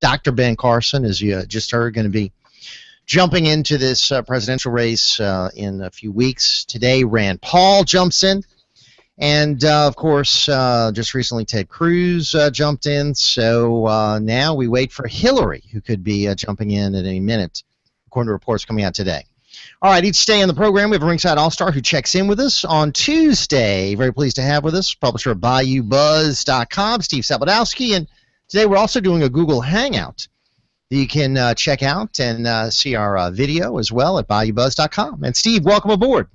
Dr. Ben Carson, as you just heard, going to be jumping into this presidential race in a few weeks. Today, Rand Paul jumps in. And, of course, just recently Ted Cruz jumped in. So now we wait for Hillary, who could be jumping in at any minute, according to reports coming out today. All right, each day on the program, we have a Ringside All-Star who checks in with us on Tuesday. Very pleased to have with us, publisher of Bayoubuzz.com, Steve Sabludowsky. And today we're also doing a Google Hangout that you can check out and see our video as well at Bayoubuzz.com. And, Steve, welcome aboard.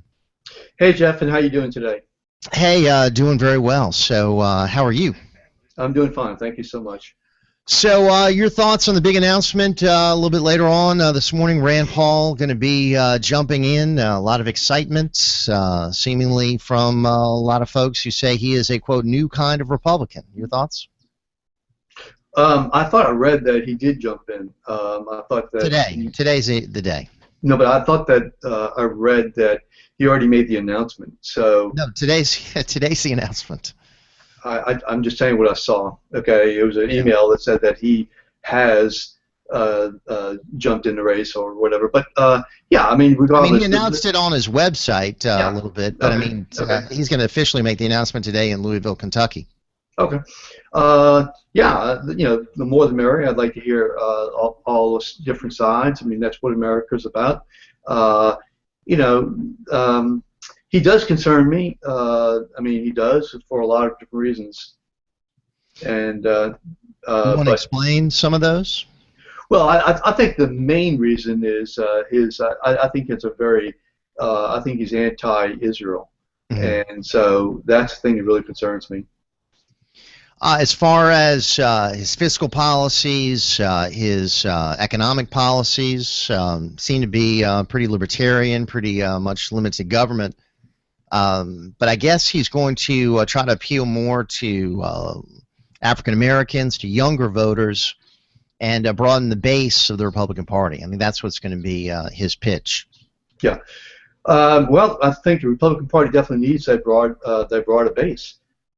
Hey, Jeff, and how you doing today? Hey, doing very well. So how are you? I'm doing fine. Thank you so much. So your thoughts on the big announcement a little bit later on this morning? Rand Paul going to be jumping in. A lot of excitement, seemingly from a lot of folks who say he is a, quote, new kind of Republican. Your thoughts? I thought I read that he did jump in. I thought that today's the day. No, but I thought that I read that he already made the announcement. So no, today's the announcement. I'm just telling you what I saw. Okay, it was an email that said that he has jumped in the race or whatever. But yeah, I mean, regardless. I mean, he announced it on his website a little bit, but I mean, he's going to officially make the announcement today in Louisville, Kentucky. Okay. Yeah, you know, the more the merrier. I'd like to hear all those different sides. I mean, that's what America's about. You know, he does concern me. I mean, he does for a lot of different reasons. And you want to explain some of those? Well, I think the main reason is I think it's a very I think he's anti-Israel, and so that's the thing that really concerns me. As far as his fiscal policies, his economic policies seem to be pretty libertarian, pretty much limited government. But I guess he's going to try to appeal more to African Americans, to younger voters, and broaden the base of the Republican Party. I mean, that's what's going to be his pitch. Yeah. Well, I think the Republican Party definitely needs that broader base.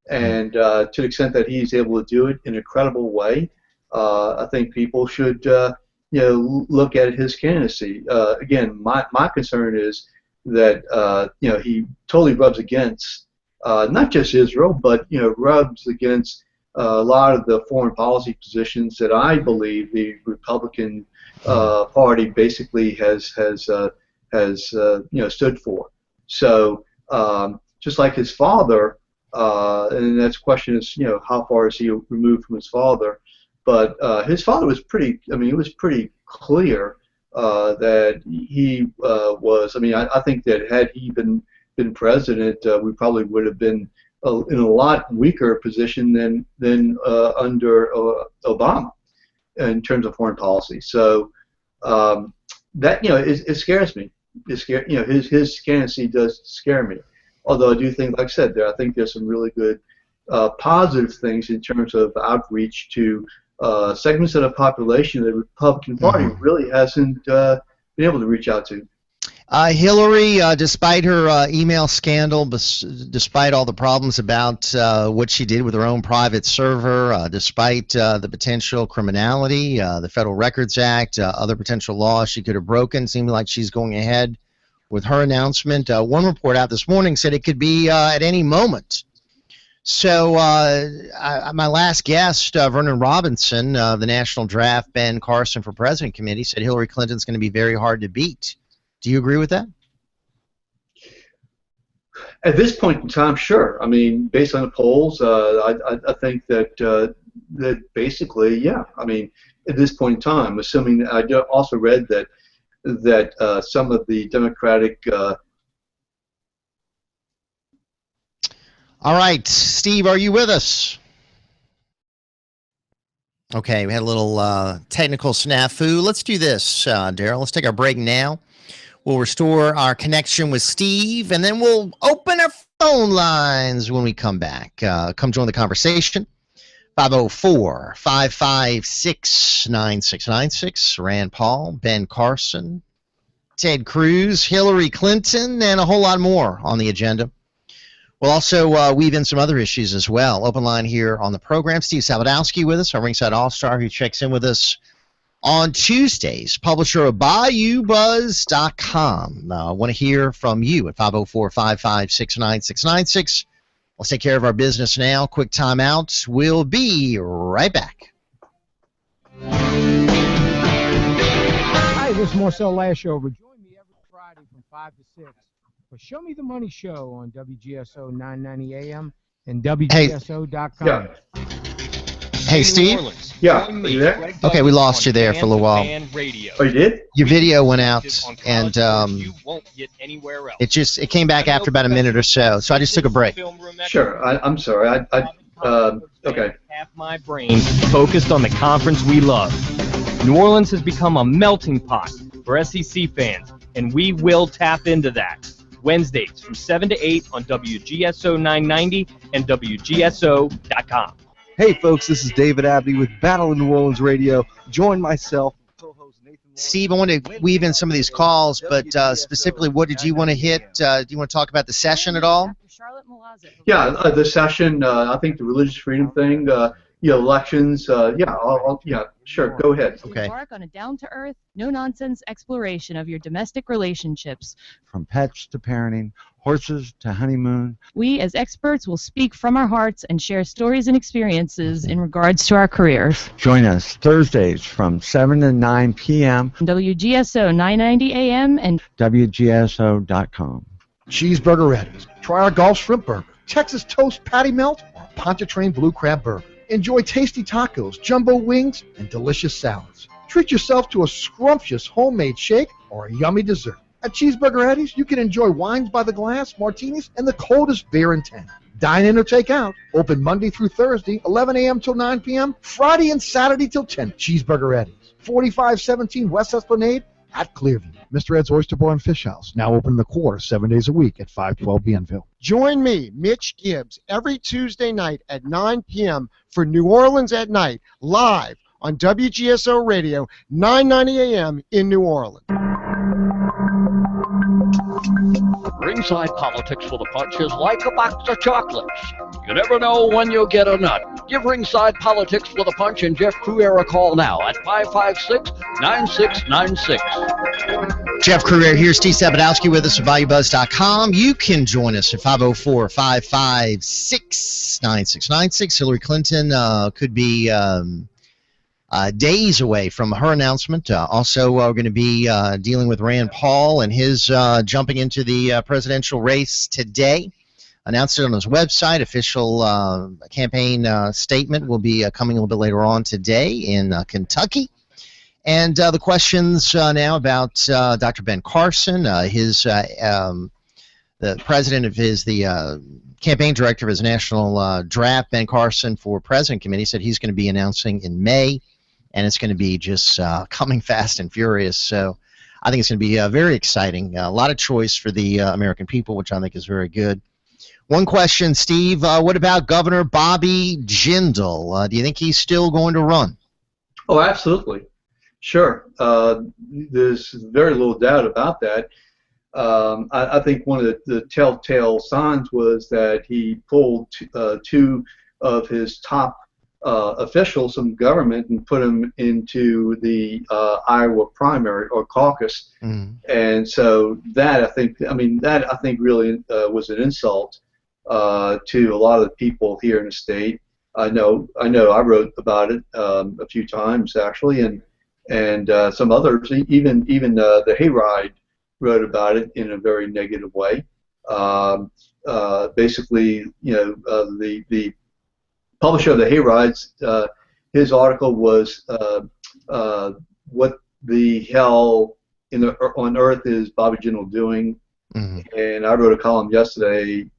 And to the extent that he's able to do it in a credible way, I think people should, you know, look at his candidacy. Again, my concern is that you know, he totally rubs against not just Israel, but you know, rubs against a lot of the foreign policy positions that I believe the Republican Party basically has you know, stood for. So just like his father. And that's question is, you know, how far is he removed from his father? But his father was pretty. I mean, it was pretty clear that he was. I mean, I think that had he been president, we probably would have been in a lot weaker position than under Obama in terms of foreign policy. So that, you know, it scares me. You know, his candidacy does scare me. Although I do think, like I said, I think there's some really good positive things in terms of outreach to segments of the population that the Republican Party really hasn't been able to reach out to. Hillary, despite her email scandal, despite all the problems about what she did with her own private server, despite the potential criminality, the Federal Records Act, other potential laws she could have broken, seems like she's going ahead with her announcement. One report out this morning said it could be at any moment. So my last guest, Vernon Robinson of the National Draft Ben Carson for President Committee, said Hillary Clinton's going to be very hard to beat. Do you agree with that? At this point in time, sure. I mean, based on the polls, I think that that basically, yeah. I mean, at this point in time, assuming I also read that some of the Democratic. All right, Steve, are you with us? Okay, we had a little technical snafu. Let's do this, Daryl. Let's take our break now. We'll restore our connection with Steve, and then we'll open our phone lines when we come back. Come join the conversation. 504-556-9696. Rand Paul, Ben Carson, Ted Cruz, Hillary Clinton, and a whole lot more on the agenda. We'll also weave in some other issues as well. Open line here on the program. Steve Sabludowsky with us, our Ringside All-Star, who checks in with us on Tuesdays. Publisher of Bayoubuzz.com. I want to hear from you at 504-556-9696. Let's take care of our business now. Quick time out. We'll be right back. Hi, this is Marcel Lashover. Join me every Friday from 5 to 6 for Show Me the Money Show on WGSO 990 AM and WGSO.com. Yeah. Hey, Steve? Yeah, are you there? Okay, we lost you there for a little while. Oh, you did? Your video went out, and it came back after about a minute or so, so I just took a break. Sure, I'm sorry. Okay. Half my brain focused on the conference we love. New Orleans has become a melting pot for SEC fans, and we will tap into that. Wednesdays from 7 to 8 on WGSO 990 and WGSO.com. Hey folks, this is David Abney with Battle of New Orleans Radio. Join myself, co-host Nathan. Steve, I want to weave in some of these calls, but specifically, what did you want to hit? Do you want to talk about the session at all? Yeah, the session. I think the religious freedom thing. Elections. Yeah, sure. Go ahead. Okay. Embark on a down-to-earth, no-nonsense exploration of your domestic relationships. From pets to parenting, horses to honeymoon. We, as experts, will speak from our hearts and share stories and experiences in regards to our careers. Join us Thursdays from 7 to 9 p.m. WGSO 990 AM and WGSO.com. Cheeseburger Reddings. Try our Gulf Shrimp Burger, Texas Toast Patty Melt, or Pontchartrain Blue Crab Burger. Enjoy tasty tacos, jumbo wings, and delicious salads. Treat yourself to a scrumptious homemade shake or a yummy dessert. At Cheeseburger Eddie's, you can enjoy wines by the glass, martinis, and the coldest beer in town. Dine in or take out. Open Monday through Thursday, 11 a.m. till 9 p.m., Friday and Saturday till 10. Cheeseburger Eddie's, 4517 West Esplanade at Clearview. Mr. Ed's Oyster Bar and Fish House, now open in the quarter 7 days a week at 512 Bienville. Join me, Mitch Gibbs, every Tuesday night at 9 p.m. for New Orleans at Night, live on WGSO Radio, 990 a.m. in New Orleans. Ringside Politics for the Punch is like a box of chocolates. You never know when you'll get a nut. Give Ringside Politics for the Punch and Jeff Crouere a call now at 556-9696. Jeff Crouere here. Steve Sabludowsky with us at Bayoubuzz.com. You can join us at 504-556-9696. Hillary Clinton could be days away from her announcement. Also, we're going to be dealing with Rand Paul and his jumping into the presidential race today. Announced it on his website. Official campaign statement will be coming a little bit later on today in Kentucky. And the questions now about Dr. Ben Carson, the president of the campaign director of his national draft, Ben Carson, for President Committee, said he's going to be announcing in May, and it's going to be just coming fast and furious. So I think it's going to be very exciting. A lot of choice for the American people, which I think is very good. One question, Steve, what about Governor Bobby Jindal? Do you think he's still going to run? Oh, absolutely. Sure. There's very little doubt about that. I think one of the telltale signs was that he pulled two of his top officials from government and put them into the Iowa primary or caucus. And so that I think really was an insult to a lot of the people here in the state. I know I wrote about it a few times actually, and some others, even the Hayride wrote about it in a very negative way. Basically, the publisher of the Hayrides, his article was what the hell on earth is Bobby Jindal doing? And I wrote a column yesterday,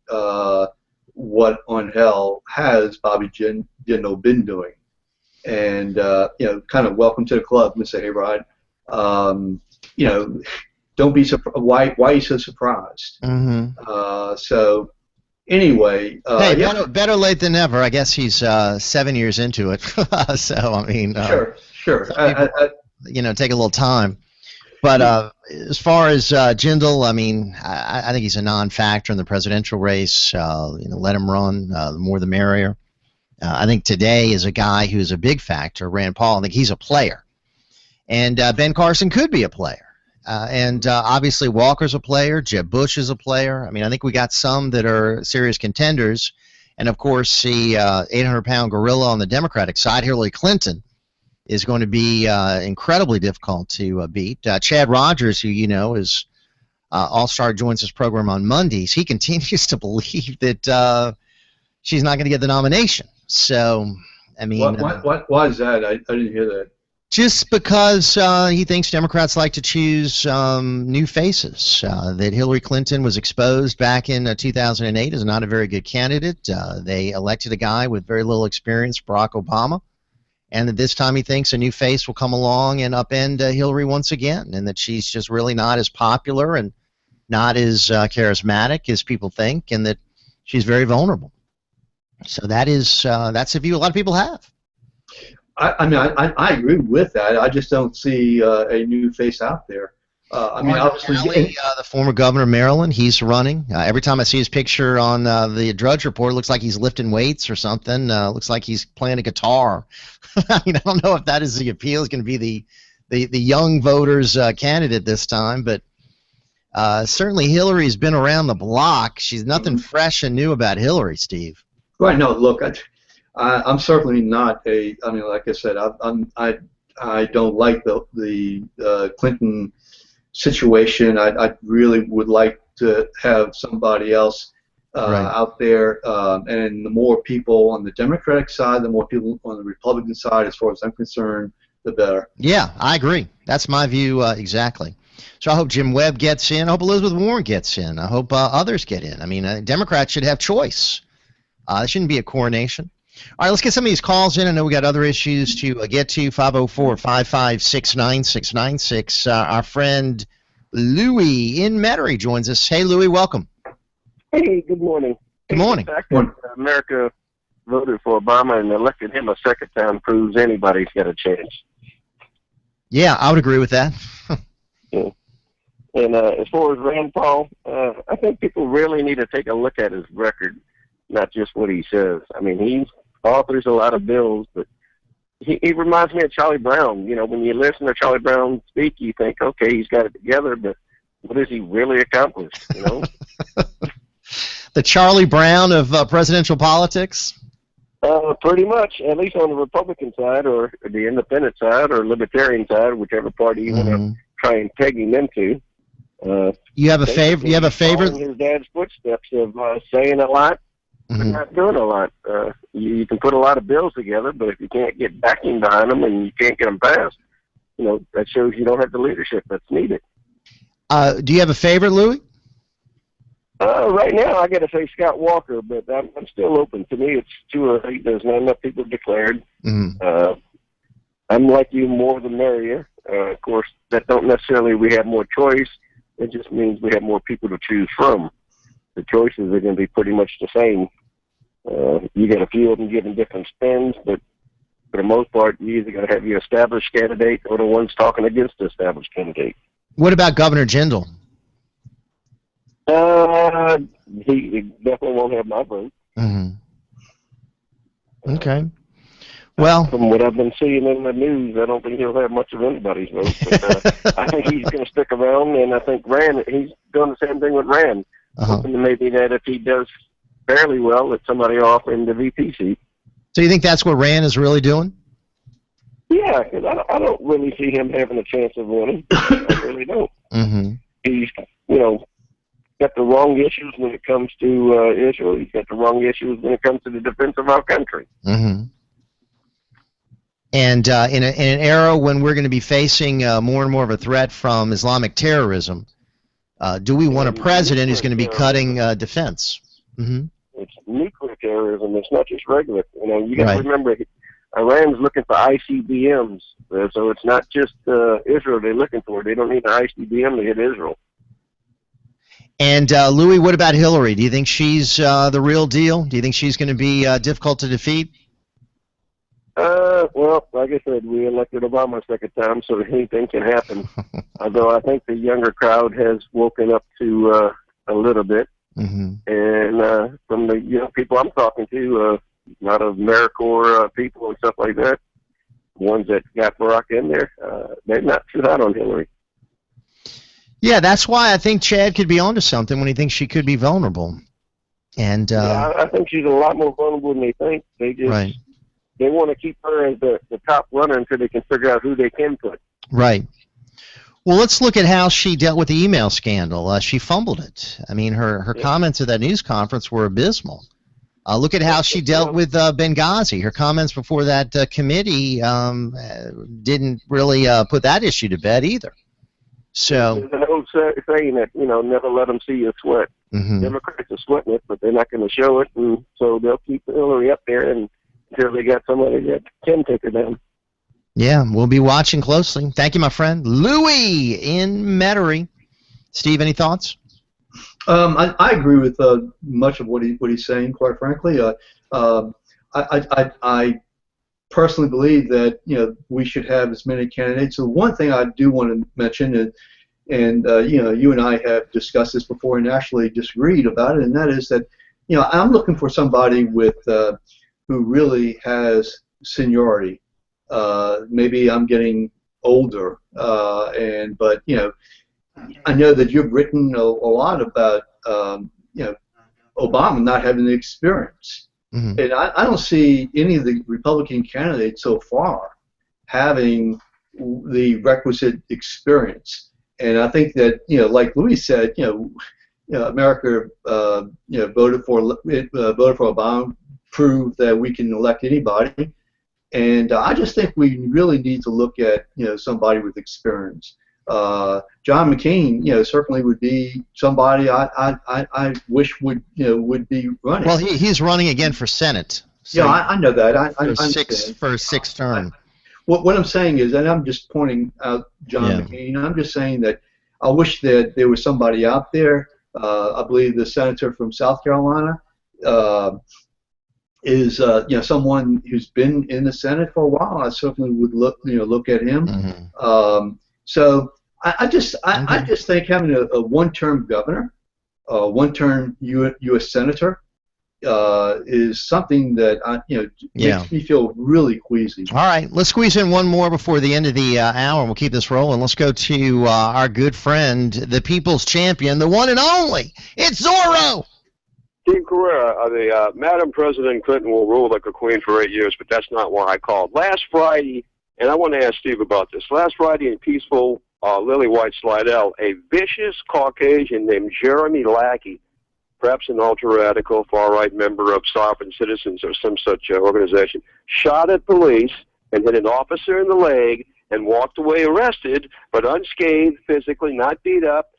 what on hell has Bobby Jindal been doing? And kind of welcome to the club, Mr. Hayride. Don't be surprised. Why are you so surprised? So anyway, hey, better late than never. I guess he's 7 years into it. So I mean, sure. Take a little time. But as far as Jindal, I mean, I think he's a non-factor in the presidential race. Let him run. The more the merrier. I think today is a guy who's a big factor, Rand Paul. I think he's a player. And Ben Carson could be a player. And obviously Walker's a player. Jeb Bush is a player. I mean, I think we got some that are serious contenders. And, of course, the 800-pound gorilla on the Democratic side, Hillary Clinton, is going to be incredibly difficult to beat. Chad Rogers, who you know is All-Star, joins this program on Mondays. He continues to believe that she's not going to get the nomination. So, I mean... Why is that? I didn't hear that. Just because he thinks Democrats like to choose new faces. That Hillary Clinton was exposed back in 2008 as not a very good candidate. They elected a guy with very little experience, Barack Obama. And that this time he thinks a new face will come along and upend Hillary once again. And that she's just really not as popular and not as charismatic as people think. And that she's very vulnerable. So that's a view a lot of people have. I mean, I agree with that. I just don't see a new face out there. I mean, obviously, the former governor of Maryland, he's running. Every time I see his picture on the Drudge Report, it looks like he's lifting weights or something. Looks like he's playing a guitar. I mean, I don't know if that is the appeal. He's going to be the young voters' candidate this time, but certainly Hillary's been around the block. She's nothing fresh and new about Hillary, Steve. Right. No, look, I'm certainly not a. I mean, like I said, I don't like the Clinton situation. I really would like to have somebody else out there, and the more people on the Democratic side, the more people on the Republican side, as far as I'm concerned, the better. Yeah, I agree. That's my view exactly. So I hope Jim Webb gets in. I hope Elizabeth Warren gets in. I hope others get in. I mean, Democrats should have choice. It shouldn't be a coronation. All right, let's get some of these calls in. I know we got other issues to get to. 504-556-9696. Our friend Louis in Metairie joins us. Hey, Louis, welcome. Hey, good morning. Good morning. The fact that America voted for Obama and elected him a second time proves anybody's got a chance. Yeah, I would agree with that. Yeah. And as far as Rand Paul, I think people really need to take a look at his record, not just what he says. I mean, he authors a lot of bills, but he reminds me of Charlie Brown. You know, when you listen to Charlie Brown speak, you think, okay, he's got it together, but what has he really accomplished, you know? The Charlie Brown of presidential politics? Pretty much, at least on the Republican side or the independent side or libertarian side, whichever party you want to try and peg him into. You have a favorite? You have a favorite? His dad's footsteps of saying a lot, but not doing a lot. You can put a lot of bills together, but if you can't get backing behind them and you can't get them passed, you know, that shows you don't have the leadership that's needed. Do you have a favorite, Louis? Right now, I got to say Scott Walker, but I'm still open. To me, it's 208. There's not enough people declared. I'm like you, more the merrier. Of course, that don't necessarily we have more choice. It just means we have more people to choose from. The choices are going to be pretty much the same. You got a few of them giving different spins, but for the most part, you either got to have your established candidate or the ones talking against the established candidate. What about Governor Jindal? He definitely won't have my vote. Okay. Well, from what I've been seeing in the news, I don't think he'll have much of anybody's vote. But, I think he's going to stick around, and I think Rand, he's doing the same thing with Rand. Hoping maybe that if he does fairly well, that somebody will offer him the VP seat. So you think that's what Rand is really doing? Yeah, because I don't really see him having a chance of winning. I really don't. He's, you know, got the wrong issues when it comes to Israel. He's got the wrong issues when it comes to the defense of our country. And in an era when we're going to be facing more and more of a threat from Islamic terrorism, do we want a president who's going to be cutting defense? It's nuclear terrorism. It's not just regular. You know, you got to remember, Iran's looking for ICBMs, so it's not just Israel they're looking for. They don't need an ICBM to hit Israel. And Louis, what about Hillary? Do you think she's the real deal? Do you think she's going to be difficult to defeat? Well, like I said, we elected Obama a second time, so anything can happen. Although I think the younger crowd has woken up to a little bit. Mm-hmm. And from the young people I'm talking to, a lot of AmeriCorps people and stuff like that, ones that got Barack in there, they're not too hot on Hillary. Yeah, that's why I think Chad could be onto something when he thinks she could be vulnerable. And yeah, I think she's a lot more vulnerable than they think. They just right. They want to keep her as the top runner until they can figure out who they can put. Right. Well, let's look at how she dealt with the email scandal. She fumbled it. I mean, her comments at that news conference were abysmal. Look at how she dealt with Benghazi. Her comments before that committee didn't really put that issue to bed either. So there's an old saying that, never let them see you sweat. Mm-hmm. Democrats are sweating it, but they're not going to show it, and so they'll keep Hillary up there until they got somebody that can take her down. Yeah, we'll be watching closely. Thank you, my friend. Louis in Metairie. Steve, any thoughts? I agree with much of what he's saying, quite frankly. I personally believe that we should have as many candidates. So one thing I do want to mention is, and you and I have discussed this before and actually disagreed about it, and that is that I'm looking for somebody with who really has seniority. Maybe I'm getting older, but I know that you've written a lot about Obama not having the experience, and I don't see any of the Republican candidates so far having the requisite experience. And I think that like Louis said, America voted for Obama, proved that we can elect anybody. And I just think we really need to look at somebody with experience. John McCain, certainly would be somebody I wish would be running. Well, he's running again for Senate. So I know that. I for a sixth term. What I'm saying is, and I'm just pointing out John McCain. I'm just saying that I wish that there was somebody out there. I believe the senator from South Carolina. Is someone who's been in the Senate for a while. I certainly would look at him. Mm-hmm. So I just think having a one-term governor, one-term U.S. senator, is something that makes me feel really queasy. All right, let's squeeze in one more before the end of the hour, and we'll keep this rolling. Let's go to our good friend, the people's champion, the one and only. It's Zorro. Steve Crouere, the Madam President Clinton will rule like a queen for 8 years, but that's not why I called. Last Friday, and I want to ask Steve about this, last Friday in peaceful Lily White Slidell, a vicious Caucasian named Jeremy Lackey, perhaps an ultra-radical, far-right member of Sovereign Citizens or some such organization, shot at police and hit an officer in the leg and walked away arrested, but unscathed, physically, not beat up,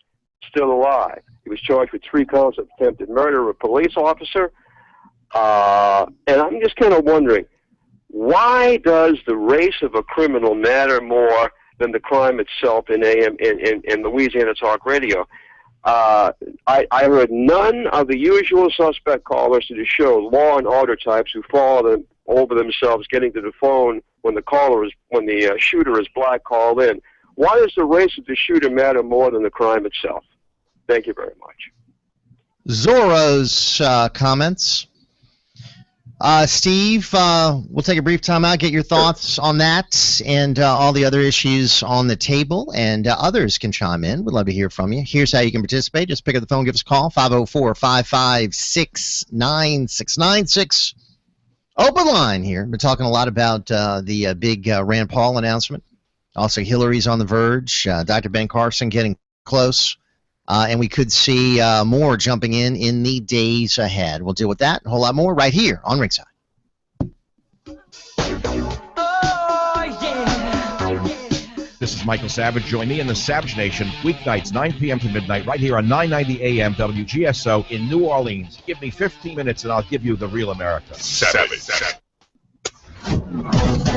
still alive. He was charged with 3 counts of attempted murder of a police officer. And I'm just kind of wondering, why does the race of a criminal matter more than the crime itself in Louisiana Talk Radio? I heard none of the usual suspect callers to the show, law and order types who fall over themselves getting to the phone when the shooter is black, called in. Why does the race of the shooter matter more than the crime itself? Thank you very much. Zorro's comments. Steve, we'll take a brief time out, get your thoughts on that and all the other issues on the table, and others can chime in. We'd love to hear from you. Here's how you can participate. Just pick up the phone, give us a call, 504-556-9696. Open line here. We're talking a lot about the big Rand Paul announcement. Also, Hillary's on the verge. Dr. Ben Carson getting close. And we could see more jumping in the days ahead. We'll deal with that and a whole lot more right here on Ringside. This is Michael Savage. Join me in the Savage Nation, weeknights, 9 p.m. to midnight, right here on 990 AM WGSO in New Orleans. Give me 15 minutes and I'll give you the real America. Savage.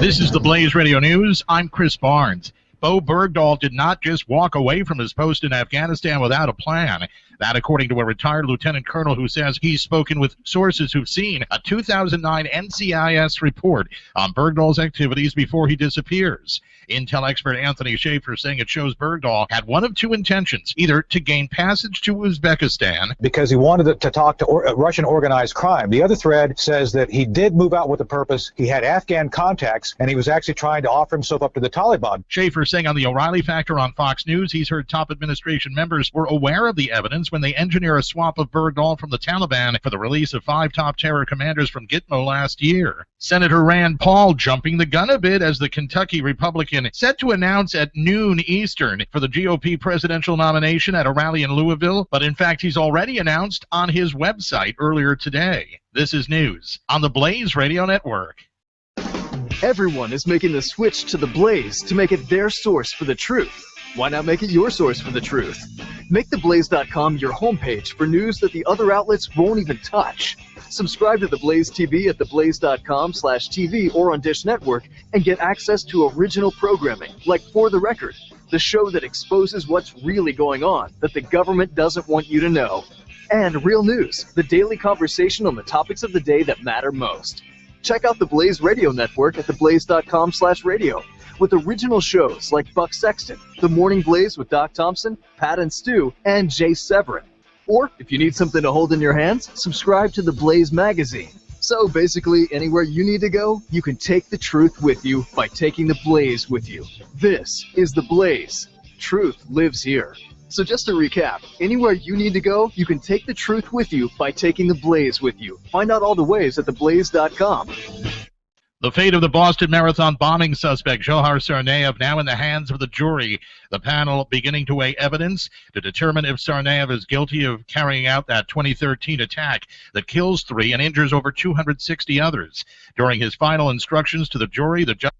This is the Blaze Radio News. I'm Chris Barnes. Bo Bergdahl did not just walk away from his post in Afghanistan without a plan. That according to a retired lieutenant colonel who says he's spoken with sources who've seen a 2009 NCIS report on Bergdahl's activities before he disappears. Intel expert Anthony Schaefer saying it shows Bergdahl had one of two intentions, either to gain passage to Uzbekistan because he wanted to talk to Russian organized crime. The other thread says that he did move out with a purpose. He had Afghan contacts, and he was actually trying to offer himself up to the Taliban. Schaefer saying on the O'Reilly Factor on Fox News he's heard top administration members were aware of the evidence when they engineer a swap of Bergdahl from the Taliban for the release of 5 top terror commanders from Gitmo last year. Senator Rand Paul jumping the gun a bit as the Kentucky Republican set to announce at noon Eastern for the GOP presidential nomination at a rally in Louisville, but in fact he's already announced on his website earlier today. This is news on the Blaze Radio Network. Everyone is making the switch to the Blaze to make it their source for the truth. Why not make it your source for the truth? Make theblaze.com your homepage for news that the other outlets won't even touch. Subscribe to the Blaze TV at theblaze.com/TV or on Dish Network and get access to original programming like For the Record, the show that exposes what's really going on that the government doesn't want you to know. And Real News, the daily conversation on the topics of the day that matter most. Check out the Blaze Radio Network at theblaze.com/radio with original shows like Buck Sexton, The Morning Blaze with Doc Thompson, Pat and Stu, and Jay Severin. Or, if you need something to hold in your hands, subscribe to the Blaze magazine. So basically, anywhere you need to go, you can take the truth with you by taking the Blaze with you. This is the Blaze. Truth lives here. So just to recap, anywhere you need to go, you can take the truth with you by taking the Blaze with you. Find out all the ways at theblaze.com. The fate of the Boston Marathon bombing suspect Johar Tsarnaev now in the hands of the jury. The panel beginning to weigh evidence to determine if Tsarnaev is guilty of carrying out that 2013 attack that kills 3 and injures over 260 others. During his final instructions to the jury, the judge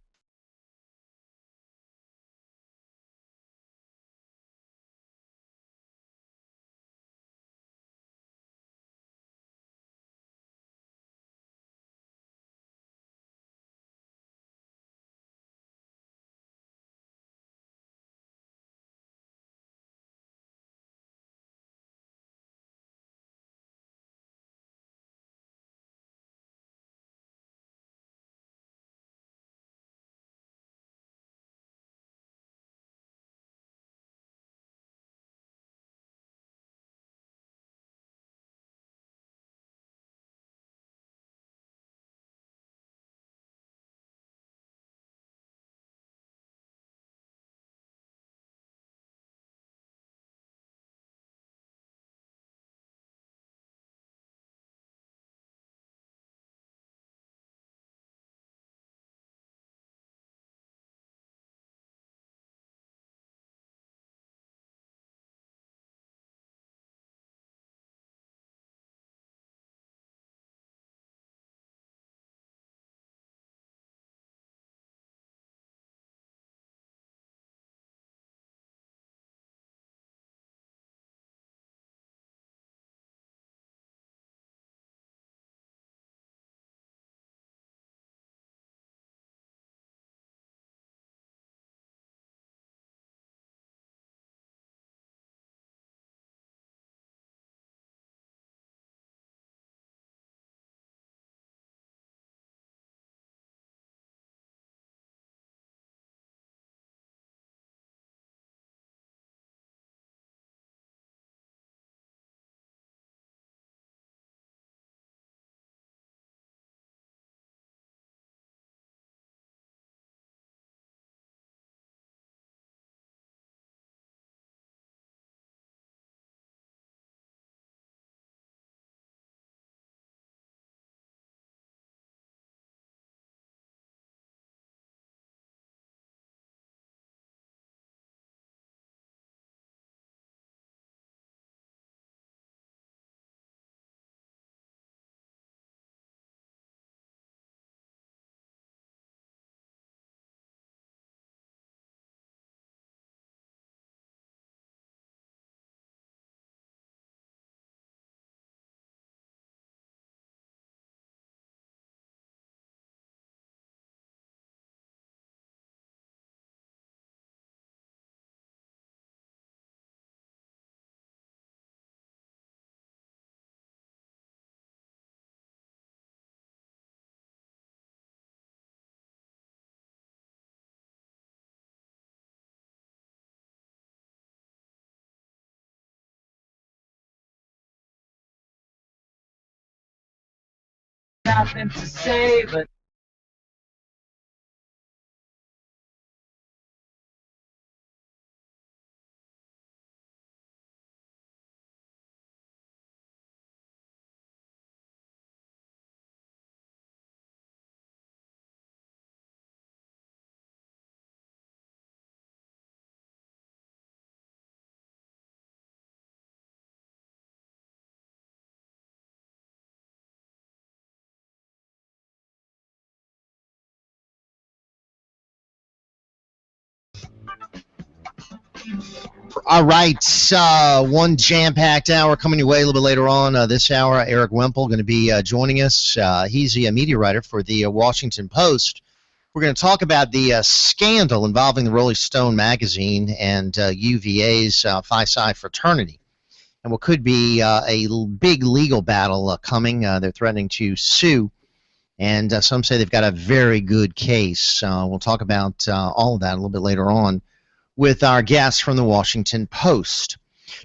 nothing to say, but All right, one jam-packed hour coming your way a little bit later on this hour. Eric Wemple going to be joining us. He's the media writer for the Washington Post. We're going to talk about the scandal involving the Rolling Stone magazine and UVA's Phi Psi fraternity, and what could be a big legal battle coming. They're threatening to sue, and some say they've got a very good case. We'll talk about all of that a little bit later on with our guest from the Washington Post.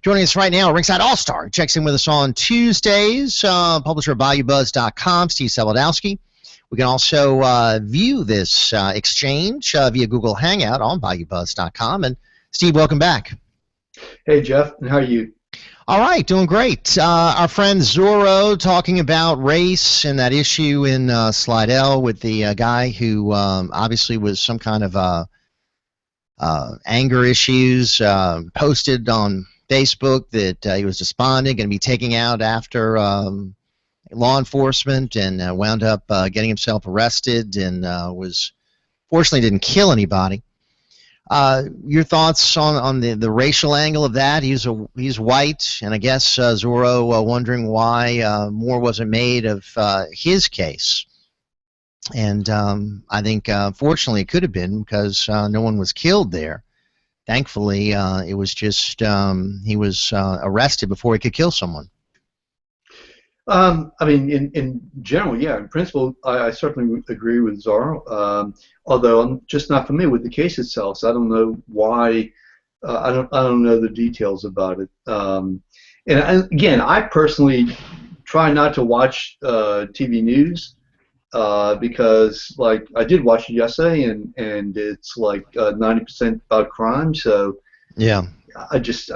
Joining us right now, Ringside All-Star, checks in with us on Tuesdays, publisher of WHOPPER.com, Steve Sabludowsky. We can also view this exchange via Google Hangout on WHOPPER.com. And Steve, welcome back. Hey, Jeff, and how are you? All right, doing great. Our friend Zorro talking about race and that issue in Slidell with the guy who obviously was some kind of anger issues, posted on Facebook that he was despondent, going to be taking out after law enforcement, and wound up getting himself arrested, and was fortunately didn't kill anybody. Your thoughts on the racial angle of that? He's white, and I guess Zorro wondering why more wasn't made of his case. And I think, fortunately, it could have been because no one was killed there. Thankfully, it was just he was arrested before he could kill someone. I mean, in general, yeah. In principle, I certainly agree with Zorro. Although I'm just not familiar with the case itself, so I don't know why. I don't know the details about it. And again, I personally try not to watch TV news. Because like I did watch it yesterday, and it's like 90% about crime. So yeah, I just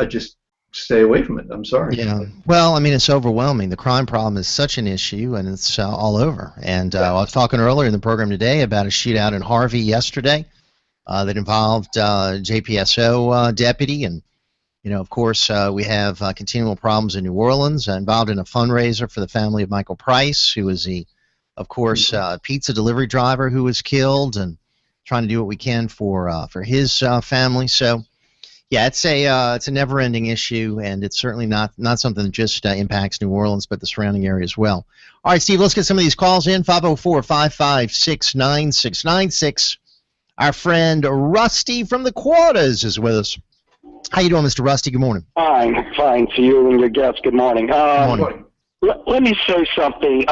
stay away from it. I'm sorry. Yeah. Well, I mean, it's overwhelming. The crime problem is such an issue, and it's all over. And I was talking earlier in the program today about a shootout in Harvey yesterday that involved JPSO deputy, and of course, we have continual problems in New Orleans, involved in a fundraiser for the family of Michael Price, who was the of course, pizza delivery driver who was killed, and trying to do what we can for his family. So, yeah, it's a never-ending issue, and it's certainly not something that just impacts New Orleans, but the surrounding area as well. All right, Steve, let's get some of these calls in. 504-556-9696. Our friend Rusty from the Quarters is with us. How you doing, Mr. Rusty? Good morning. Fine. To you and your guests, good morning. Good morning. Let me say something.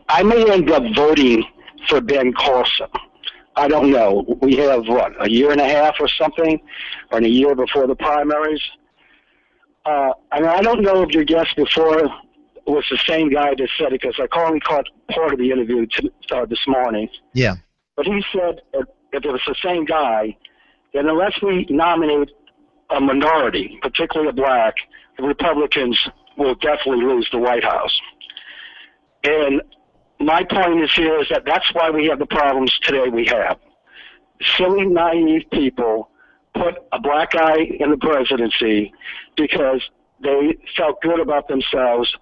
I may end up voting for Ben Carson. I don't know. We have, a year and a half or something, or a year before the primaries. I mean, I don't know if your guest before was the same guy that said it, because I only caught part of the interview this morning. Yeah. But he said if it was the same guy, then unless we nominate a minority, particularly a black, the Republicans will definitely lose the White House. And my point is that's why we have the problems today we have. Silly, naive people put a black guy in the presidency because they felt good about themselves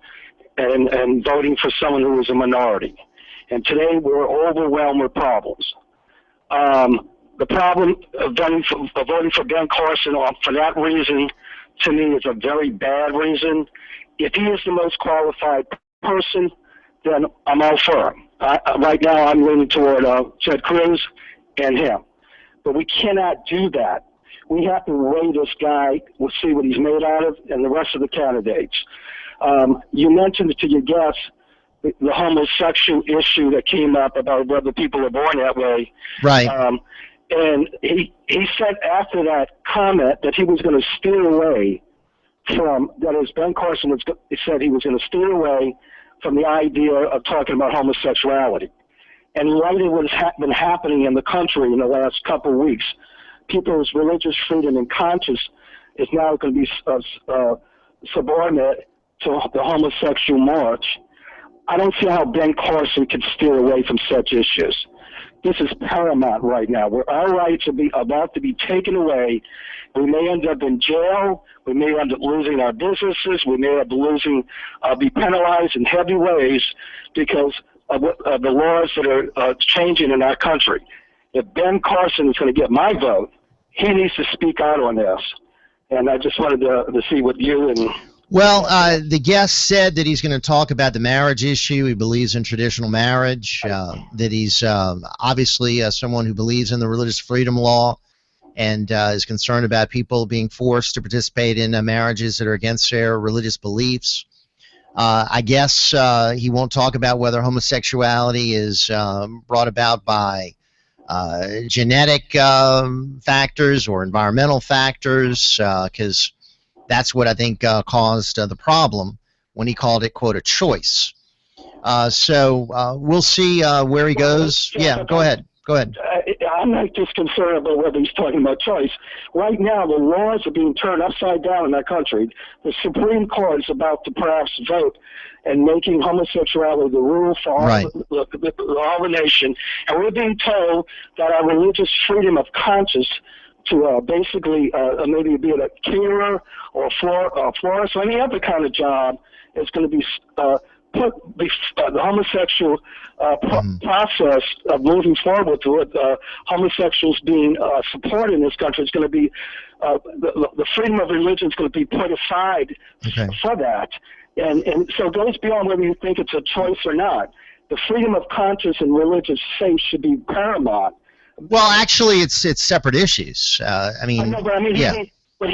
and voting for someone who was a minority. And today we're overwhelmed with problems. The problem of voting for Ben Carson for that reason, to me, is a very bad reason. If he is the most qualified person, then I'm all for him. Right now I'm leaning toward Ted Cruz and him. But we cannot do that. We have to weigh this guy. We'll see what he's made out of, and the rest of the candidates. You mentioned to your guests the homosexual issue that came up about whether people are born that way. Right. And he said after that comment that he was going to steer away from, that is, Ben Carson said he was going to steer away from the idea of talking about homosexuality. And in light of what's been happening in the country in the last couple of weeks, people's religious freedom and conscience is now going to be subordinate to the homosexual march. I don't see how Ben Carson can steer away from such issues. This is paramount right now, where our rights are about to be taken away. We may end up in jail. We may end up losing our businesses. We may end up be penalized in heavy ways because of the laws that are changing in our country. If Ben Carson is going to get my vote, he needs to speak out on this. And I just wanted to see what you and... Well, the guest said that he's going to talk about the marriage issue. He believes in traditional marriage, that he's obviously someone who believes in the religious freedom law and is concerned about people being forced to participate in marriages that are against their religious beliefs. I guess he won't talk about whether homosexuality is brought about by genetic factors or environmental factors, because that's what I think caused the problem when he called it, quote, a choice. So we'll see where he goes. Yeah, go ahead. Go ahead. I'm not just concerned about whether he's talking about choice. Right now, the laws are being turned upside down in our country. The Supreme Court is about to perhaps vote and making homosexuality the rule for all, right. all the nation. And we're being told that our religious freedom of conscience to basically maybe be a caterer or a florist or any other kind of job is going to be put the homosexual process of moving forward to it. Homosexuals being supported in this country is going to be the freedom of religion is going to be put aside for that. And so it goes beyond whether you think it's a choice or not. The freedom of conscience and religious faith should be paramount. Well, actually, it's separate issues. I mean, yeah. But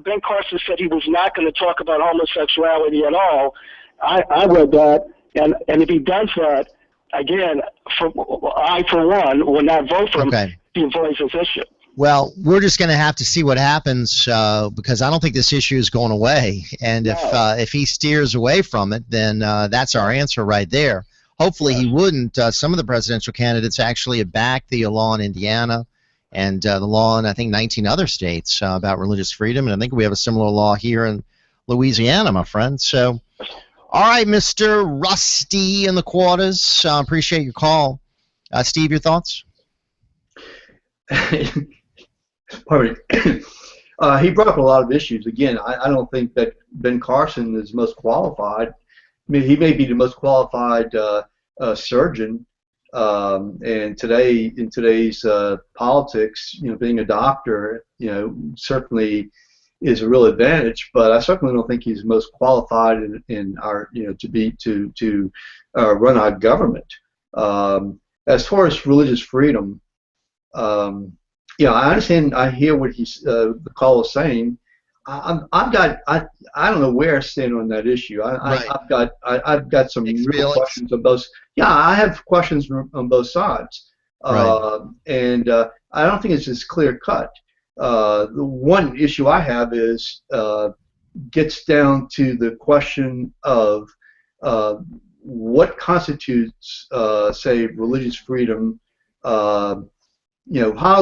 Ben Carson said he was not going to talk about homosexuality at all. I read that, and if he does that, again, I, for one, will not vote for him if he avoids this issue. Well, we're just going to have to see what happens because I don't think this issue is going away. And if he steers away from it, then that's our answer right there. Hopefully he wouldn't. Some of the presidential candidates actually have backed the law in Indiana and the law in, I think, 19 other states about religious freedom. And I think we have a similar law here in Louisiana, my friend. So, all right, Mr. Rusty in the quarters. Appreciate your call. Steve, your thoughts? Pardon me. He brought up a lot of issues. Again, I don't think that Ben Carson is most qualified. I mean, he may be the most qualified surgeon, and in today's politics, being a doctor, certainly is a real advantage. But I certainly don't think he's most qualified in our, to run our government. As far as religious freedom, I understand. I hear what the call is saying. I don't know where I stand on that issue. I've got some real questions on both. Yeah, I have questions on both sides, and I don't think it's just clear cut. The one issue I have is gets down to the question of what constitutes, say, religious freedom. How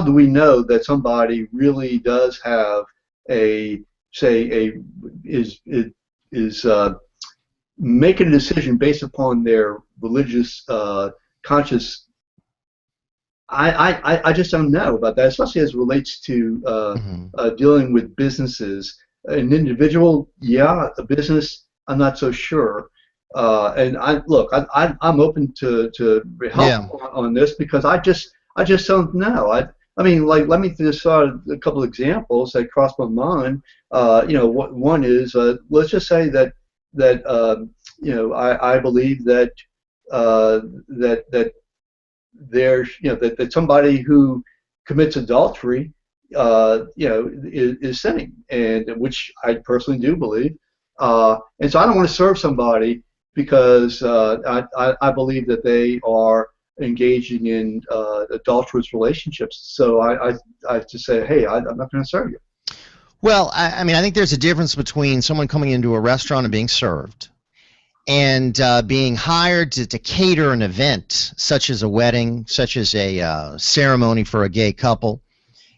do we know that somebody really does have is making a decision based upon their religious conscious? I just don't know about that, especially as it relates to dealing with businesses. An individual, yeah, a business, I'm not so sure. And I'm open to help on this because I just don't know. I mean, like, let me just start a couple of examples that crossed my mind. One is, let's just say that I believe that there's, that somebody who commits adultery, is sinning, and which I personally do believe. And so I don't want to serve somebody because I believe that they are engaging in adulterous relationships. So I just say, hey, I'm not going to serve you. Well, I mean, I think there's a difference between someone coming into a restaurant and being served and being hired to cater an event such as a wedding, such as a ceremony for a gay couple.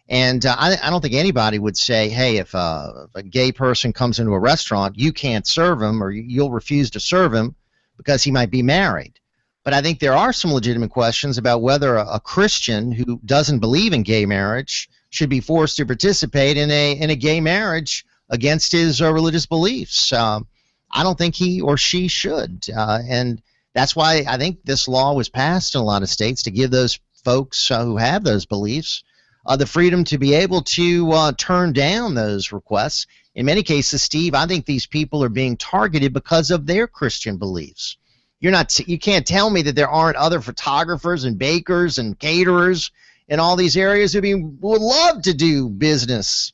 And I don't think anybody would say, hey, if a gay person comes into a restaurant, you can't serve him, or you'll refuse to serve him because he might be married. But I think there are some legitimate questions about whether a Christian who doesn't believe in gay marriage should be forced to participate in a gay marriage against his religious beliefs. I don't think he or she should. And that's why I think this law was passed in a lot of states, to give those folks who have those beliefs the freedom to be able to turn down those requests. In many cases, Steve, I think these people are being targeted because of their Christian beliefs. You can't tell me that there aren't other photographers and bakers and caterers in all these areas who would love to do business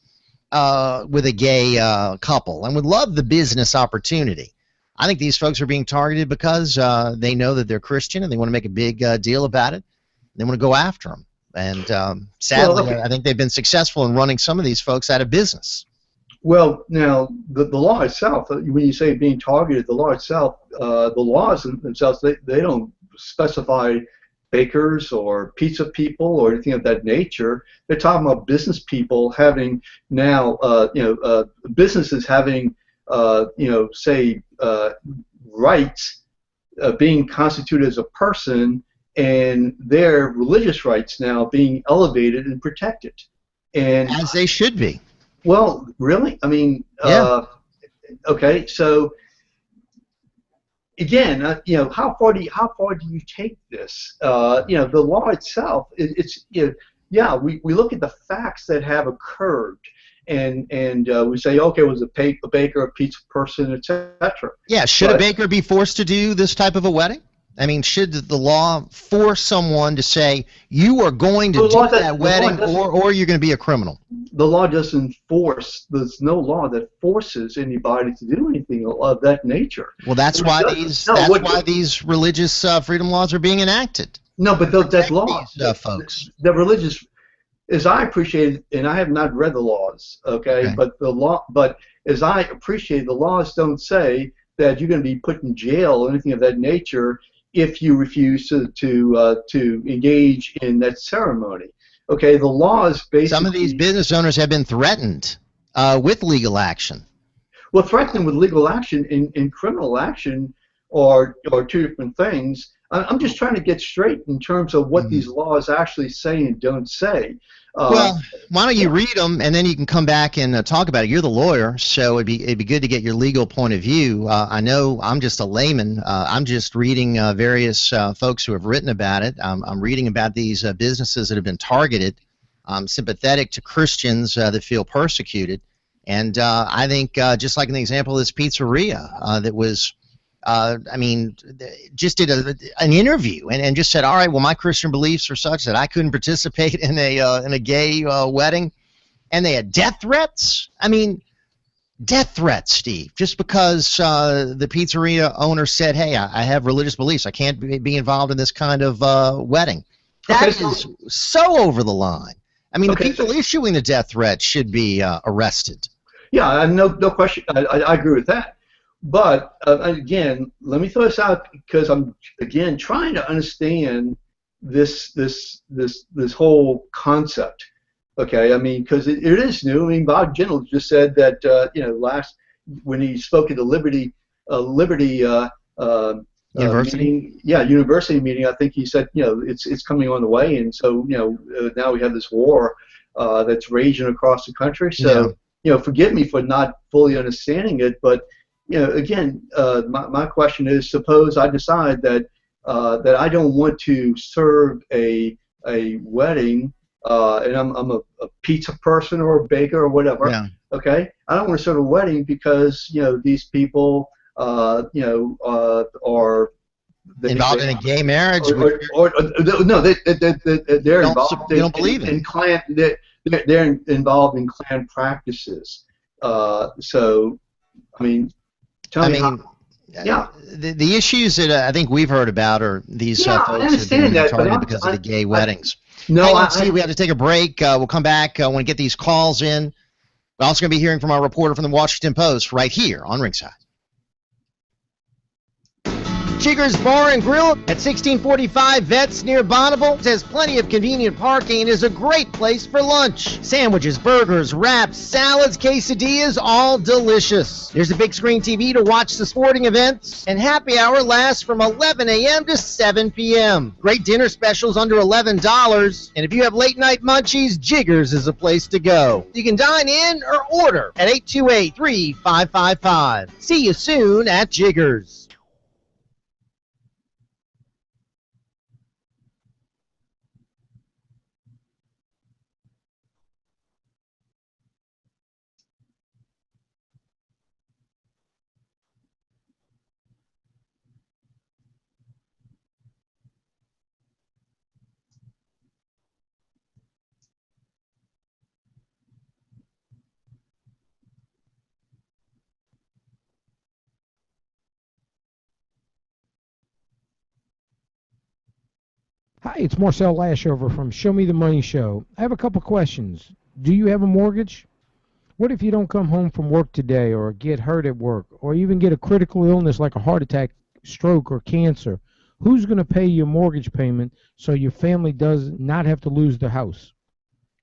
with a gay couple and would love the business opportunity. I think these folks are being targeted because they know that they're Christian and they want to make a big deal about it. They want to go after them. And sadly, I think they've been successful in running some of these folks out of business. Well, now, the law itself, when you say being targeted, the law itself, the laws themselves, they don't specify bakers or pizza people or anything of that nature. They're talking about business people having now, businesses having, say, rights, being constituted as a person, and their religious rights now being elevated and protected. And as they should be. Well, really? I mean, yeah. Okay, so again, how far do you take this? The law itself, yeah, we look at the facts that have occurred, and we say, okay, it was a baker, a pizza person, etc. Yeah, should a baker be forced to do this type of a wedding? I mean, should the law force someone to say, you are going to do that wedding, or you're going to be a criminal? The law doesn't force. There's no law that forces anybody to do anything of that nature. Well, that's why these religious freedom laws are being enacted. No, but that law, folks, the religious, as I appreciate it, and I have not read the laws, okay. But as I appreciate, the laws don't say that you're going to be put in jail or anything of that nature if you refuse to engage in that ceremony. Okay, the law is basically... Some of these business owners have been threatened with legal action. Well, threatening with legal action and criminal action are two different things. I'm just trying to get straight in terms of what these laws actually say and don't say. Well, why don't you read them, and then you can come back and talk about it. You're the lawyer, so it'd be good to get your legal point of view. I know I'm just a layman. I'm just reading various folks who have written about it. I'm reading about these businesses that have been targeted. I'm sympathetic to Christians that feel persecuted. And I think just like in the example of this pizzeria that was, just did an interview and just said, all right, well, my Christian beliefs are such that I couldn't participate in a gay wedding, and they had death threats. I mean, death threats, Steve, just because the pizzeria owner said, hey, I have religious beliefs. I can't be involved in this kind of wedding. That is so over the line. I mean, the people issuing the death threat should be arrested. Yeah, no question. I agree with that. But again, let me throw this out because I'm again trying to understand this whole concept. Okay, I mean, because it is new. I mean, Bob Jindal just said that when he spoke at the Liberty University meeting, university meeting. I think he said it's coming on the way, and so now we have this war that's raging across the country. So forgive me for not fully understanding it, but again, my question is: suppose I decide that I don't want to serve a wedding, and I'm a pizza person or a baker or whatever. Yeah. Okay, I don't want to serve a wedding because these people are involved in a gay marriage, or no, they're involved. They don't believe in clan. They're involved in clan practices. So, I mean. The issues that I think we've heard about are these folks who have been targeted because of the gay weddings. We have to take a break. We'll come back. I want to get these calls in. We're also going to be hearing from our reporter from the Washington Post right here on Ringside. Jiggers Bar and Grill at 1645 Vets near Bonneville has plenty of convenient parking and is a great place for lunch. Sandwiches, burgers, wraps, salads, quesadillas, all delicious. There's a big screen TV to watch the sporting events, and happy hour lasts from 11 a.m. to 7 p.m. Great dinner specials under $11, and if you have late night munchies, Jiggers is a place to go. You can dine in or order at 828-3555. See you soon at Jiggers. Hi, it's Marcel Lashover from Show Me the Money Show. I have a couple questions. Do you have a mortgage? What if you don't come home from work today or get hurt at work or even get a critical illness like a heart attack, stroke, or cancer? Who's going to pay your mortgage payment so your family does not have to lose their house?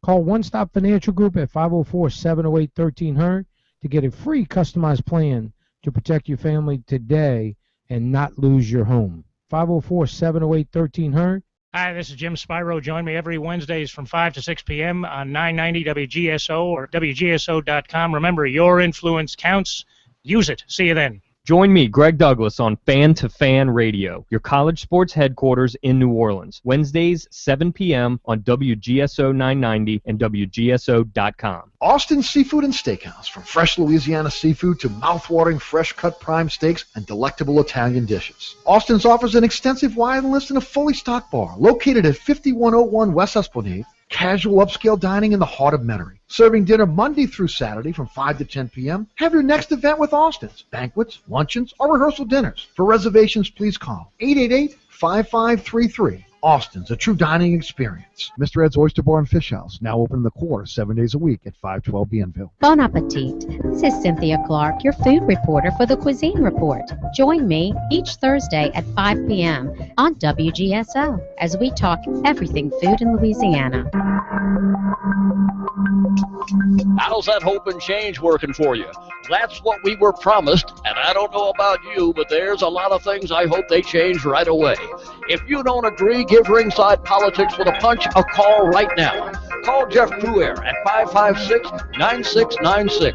Call One Stop Financial Group at 504-708-1300 to get a free customized plan to protect your family today and not lose your home. 504-708-1300. Hi, this is Jim Spyro. Join me every Wednesdays from 5 to 6 p.m. on 990 WGSO or WGSO.com. Remember, your influence counts. Use it. See you then. Join me, Greg Douglas, on Fan to Fan Radio, your college sports headquarters in New Orleans. Wednesdays, 7 p.m. on WGSO 990 and WGSO.com. Austin's Seafood and Steakhouse. From fresh Louisiana seafood to mouth-watering fresh-cut prime steaks and delectable Italian dishes. Austin's offers an extensive wine list and a fully stocked bar. Located at 5101 West Esplanade. Casual upscale dining in the heart of Metairie. Serving dinner Monday through Saturday from 5 to 10 p.m. Have your next event with Austin's. Banquets, luncheons, or rehearsal dinners. For reservations, please call 888-5533. Austin's, a true dining experience. Mr. Ed's Oyster Bar and Fish House, now open in the quarter 7 days a week at 512 Bienville. Bon appetit. This is Cynthia Clark, your food reporter for the Cuisine Report. Join me each Thursday at 5 p.m. on WGSO as we talk everything food in Louisiana. How's that hope and change working for you? That's what we were promised, and I don't know about you, but there's a lot of things I hope they change right away. If you don't agree, give Ringside Politics with a Punch a call right now. Call Jeff Crouere at 556-9696.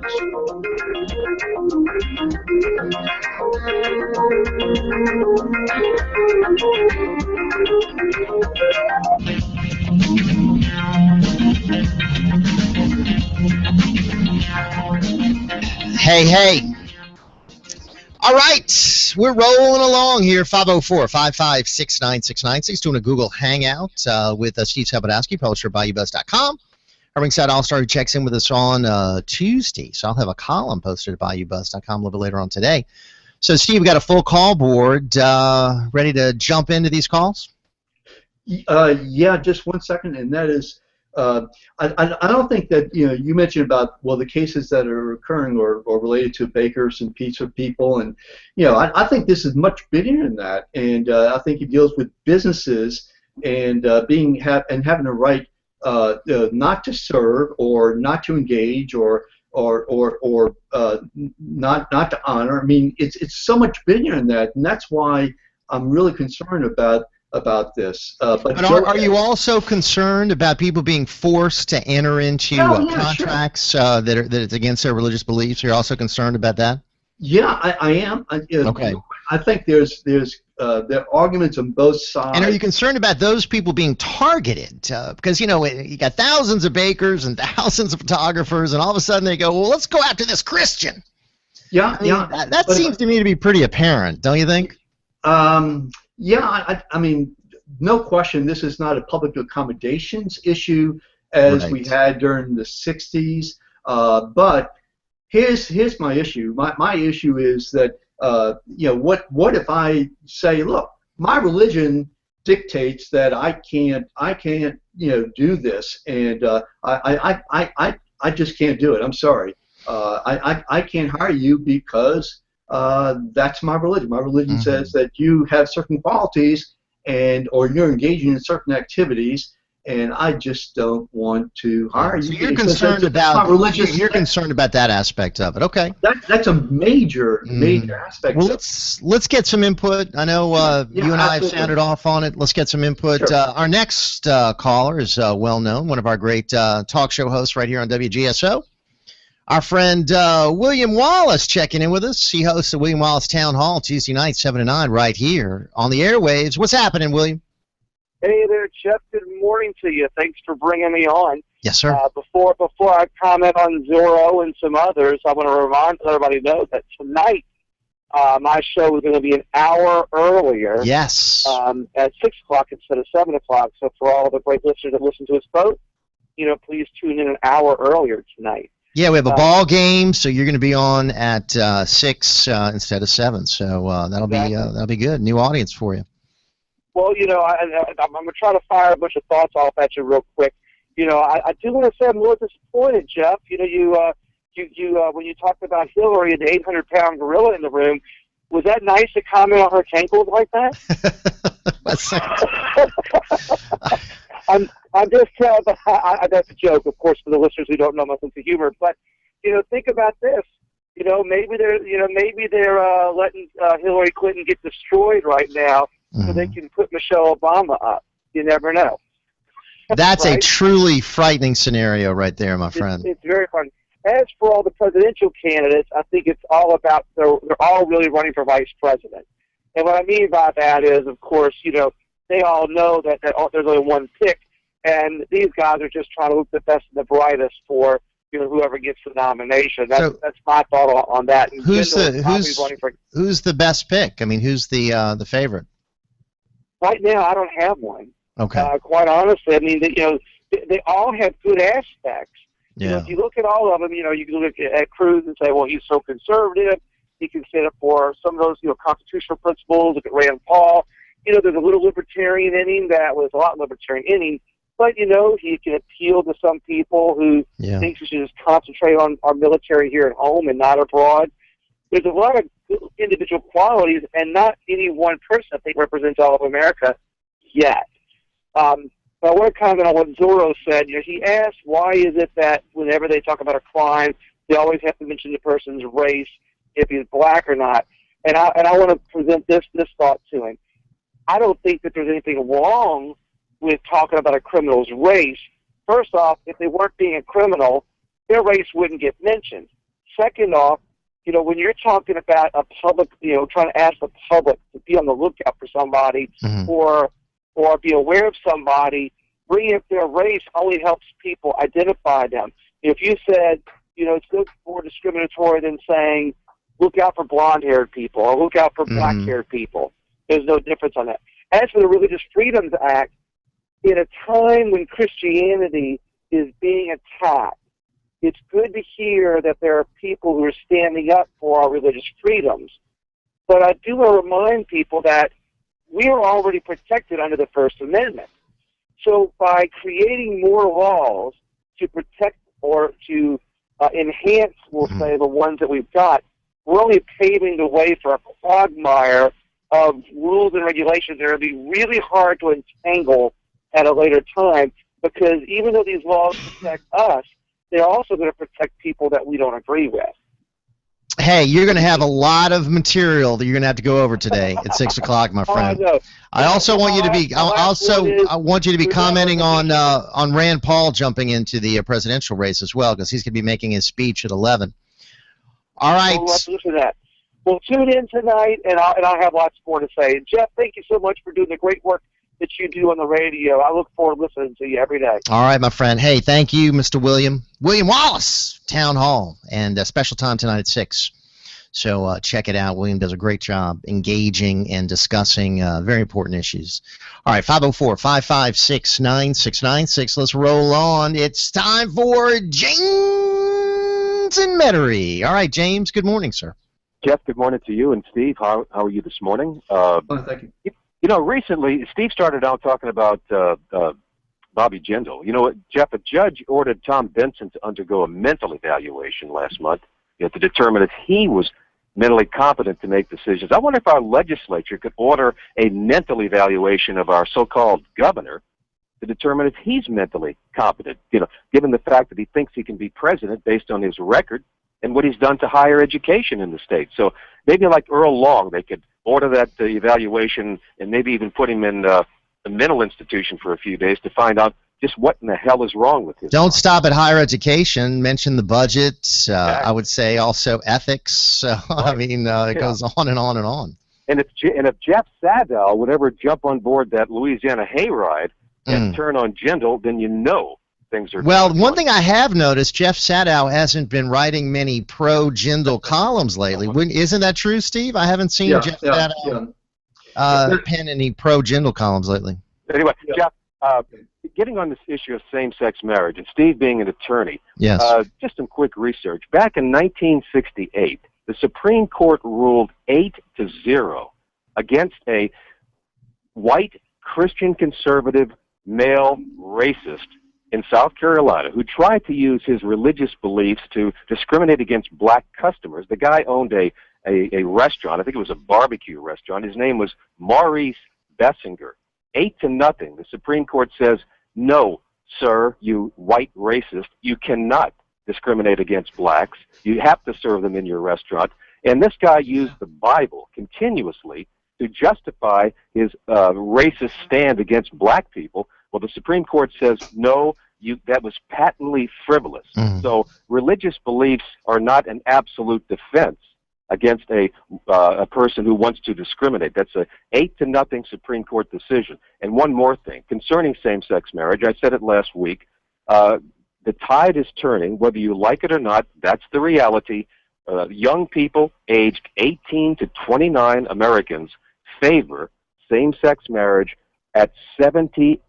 Hey. All right, we're rolling along here. 504-556-9696, doing a Google Hangout with Steve Sabludowsky, publisher of Bayoubuzz.com. Our Ringside All-Star who checks in with us on Tuesday, so I'll have a column posted at Bayoubuzz.com a little bit later on today. So, Steve, we got a full call board. Ready to jump into these calls? Yeah, just 1 second, and that is, I don't think that, you mentioned about, well, the cases that are occurring or related to bakers and pizza people, and, I think this is much bigger than that, and I think it deals with businesses and having the right not to serve or not to engage or not to honor. I mean, it's so much bigger than that, and that's why I'm really concerned about this. But are you also concerned about people being forced to enter into contracts that it's against their religious beliefs? You're also concerned about that? Yeah, I am. Okay. I think there are arguments on both sides. And are you concerned about those people being targeted? Because, you got thousands of bakers and thousands of photographers, and all of a sudden they go, well, let's go after this Christian. Yeah, That seems to me to be pretty apparent, don't you think? Yeah, I mean, no question, this is not a public accommodations issue as we had during the 60s. But here's my issue. My issue is that, what if I say, look, my religion dictates that I can't do this, and I just can't do it. I'm sorry. I can't hire you because that's my religion. My religion says that you have certain qualities or you're engaging in certain activities, and I just don't want to hire you. So you're concerned about you're concerned about that aspect of it. Okay. That's a major aspect. Well, let's get some input. I know you and I have sounded off on it. Let's get some input. Sure. Our next caller is well known, one of our great talk show hosts right here on WGSO. Our friend William Wallace checking in with us. He hosts the William Wallace Town Hall Tuesday night, 7 to 9, right here on the airwaves. What's happening, William? Hey there, Jeff. Good morning to you. Thanks for bringing me on. Yes, sir. Before I comment on Zorro and some others, I want to remind everybody that tonight my show is going to be an hour earlier. Yes. At 6 o'clock instead of 7 o'clock. So for all the great listeners that listen to us both, please tune in an hour earlier tonight. Yeah, we have a ball game, so you're going to be on at 6 instead of 7. So that'll be good. New audience for you. Well, I'm going to try to fire a bunch of thoughts off at you real quick. I do want to say I'm a little disappointed, Jeff. When you talked about Hillary and the 800-pound gorilla in the room, was that nice to comment on her cankles like that? I'm just that's a joke, of course, for the listeners who don't know my sense of humor. But think about this. Maybe they're letting Hillary Clinton get destroyed right now, so they can put Michelle Obama up. You never know. That's right? a truly frightening scenario right there, my friend. It's very fun. As for all the presidential candidates, I think it's all about they're all really running for vice president. And what I mean by that is, of course, they all know that there's only one pick, and these guys are just trying to look the best and the brightest for whoever gets the nomination. That's my thought on that. And who's the best pick? I mean, who's the favorite? Right now, I don't have one. Okay. Quite honestly, I mean, they all have good aspects. Yeah. If you look at all of them, you can look at Cruz and say, well, he's so conservative. He can stand up for some of those, constitutional principles. Look at Rand Paul. There's a little libertarian in him that was a lot libertarian in him. But, he can appeal to some people who think we should just concentrate on our military here at home and not abroad. There's a lot of individual qualities, and not any one person I think represents all of America yet. But I want to comment on what Zorro said. He asked, why is it that whenever they talk about a crime, they always have to mention the person's race, if he's black or not. And I want to present this thought to him. I don't think that there's anything wrong with talking about a criminal's race. First off, if they weren't being a criminal, their race wouldn't get mentioned. Second off, when you're talking about a public, trying to ask the public to be on the lookout for somebody or be aware of somebody, bringing up their race only helps people identify them. If you said, it's good more discriminatory than saying, look out for blonde-haired people or look out for black-haired people. There's no difference on that. As for the Religious Freedoms Act, in a time when Christianity is being attacked, it's good to hear that there are people who are standing up for our religious freedoms. But I do want to remind people that we are already protected under the First Amendment. So by creating more laws to protect or to enhance, we'll say, the ones that we've got, we're only paving the way for a quagmire of rules and regulations that are going to be really hard to entangle at a later time, because even though these laws protect us, they're also going to protect people that we don't agree with. Hey, you're going to have a lot of material that you're going to have to go over today at 6 o'clock, my friend. I also want you to be. I want you to be commenting on Rand Paul jumping into the presidential race as well, because he's going to be making his speech at 11. All right. Well, let's listen to that. Well, tune in tonight, and I'll have lots more to say. Jeff, thank you so much for doing the great work that you do on the radio. I look forward to listening to you every day. All right, my friend. Hey, thank you, Mr. William Wallace, Town Hall, and special time tonight at 6. So check it out. William does a great job engaging and discussing very important issues. All right, 504-556-9696. Let's roll on. It's time for James in Metairie. All right, James, good morning, sir. Jeff, good morning to you and Steve. How are you this morning? Thank you. Recently, Steve started out talking about Bobby Jindal. You know what, Jeff, a judge ordered Tom Benson to undergo a mental evaluation last month to determine if he was mentally competent to make decisions. I wonder if our legislature could order a mental evaluation of our so-called governor to determine if he's mentally competent, given the fact that he thinks he can be president based on his record and what he's done to higher education in the state. So maybe like Earl Long, they could order that evaluation and maybe even put him in a mental institution for a few days to find out just what in the hell is wrong with him. Don't stop at higher education. Mention the budget. I would say also ethics. I mean, it goes on and on and on. And if Jeff Sadow would ever jump on board that Louisiana hayride and turn on Jindal, then things are. Well, one thing I have noticed, Jeff Sadow hasn't been writing many pro-Jindal columns lately. Isn't that true, Steve? I haven't seen Jeff Sadow pen any pro-Jindal columns lately. Anyway, Jeff, getting on this issue of same-sex marriage, and Steve being an attorney, yes. Just some quick research. Back in 1968, the Supreme Court ruled 8-0 against a white Christian conservative male racist in South Carolina who tried to use his religious beliefs to discriminate against black customers. The guy owned a restaurant. I think it was a barbecue restaurant. His name was Maurice Bessinger. 8-0. The Supreme Court says, no, sir, you white racist, you cannot discriminate against blacks. You have to serve them in your restaurant. And this guy used the Bible continuously to justify his racist stand against black people. Well, the Supreme Court says, no, that was patently frivolous. So religious beliefs are not an absolute defense against a person who wants to discriminate. That's a 8-0 Supreme Court decision. And one more thing, concerning same-sex marriage, I said it last week, the tide is turning, whether you like it or not, that's the reality. Young people aged 18 to 29 Americans favor same-sex marriage at 78%.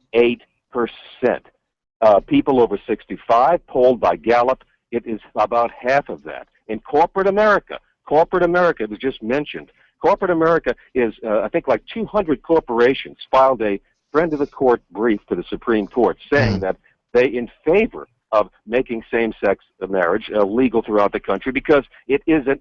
People over 65, polled by Gallup, it is about half of that. In corporate America, it was just mentioned. Corporate America is, I think, like 200 corporations filed a friend of the court brief to the Supreme Court saying that they in favor of making same-sex marriage legal throughout the country because it is a